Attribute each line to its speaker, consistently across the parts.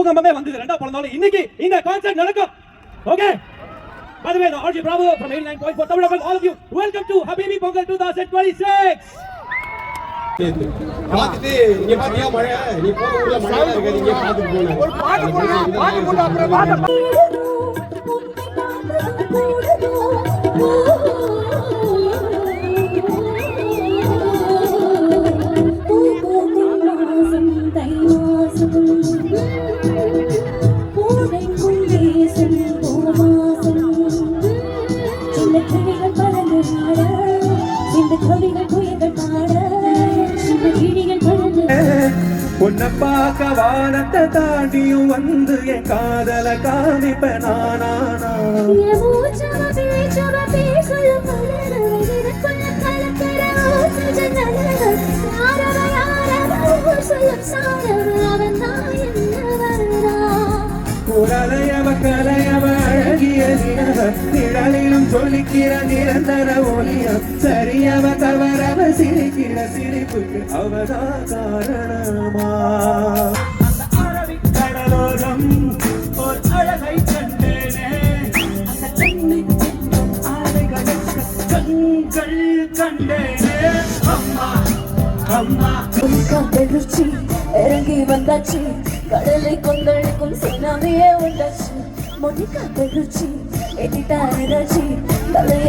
Speaker 1: பூகம்பமே வந்தது ரெண்டா பிறந்தாலும் இன்னைக்கு இந்த கான்சர்ட் நடக்கும். Okay. By the way, the RJ Bravo from 89.4 Tamil FM, all of you, welcome to Habibi Pongal 2026.
Speaker 2: பாத்துட்டு இங்க பாத்தியா மழை, நீ போற ஊர்ல மழை இருக்கு, நீங்க பாத்துட்டு போங்க. ஒரு பாட்டு போடு அப்புறம் பாட்டு.
Speaker 1: உன்னை பார்க்க வானத்தை தாண்டியும் வந்து என் காதல காமிப்ப நானா குரலையவ கலையவ அழகிய நிழலிலும் சொல்லிக்கிற நிரந்தர ஒளியம் சரியவ தவறவ சிரிக்கிற சிரிப்புக்கு அவதான் காரணமா. அந்த அரபிக்கடலோரம் ஒரு அழகை கண்டேனே, அந்த கண்கள் கண்டேனே. அம்மா அம்மா
Speaker 3: காத்தெழுச்சி இறங்கி வந்தாச்சு, கடலை கொந்தளிக்கும் சுனாமியே உண்டாச்சு. மொழி காத்தெழுச்சி எதிட்டாச்சு தலையை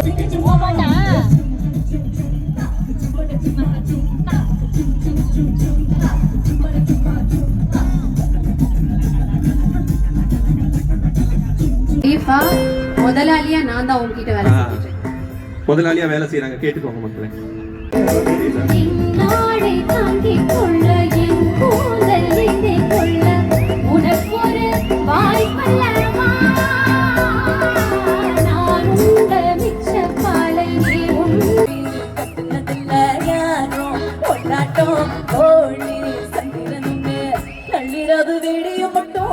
Speaker 4: முதலாளியா நான் தான் உங்ககிட்ட வேலை செஞ்சுட்டேன்.
Speaker 1: முதலாளியா வேலை செய்யறாங்க, கேட்டுக்கோங்க மக்களே.
Speaker 3: நள்ளிரவு வெடிய மட்டும்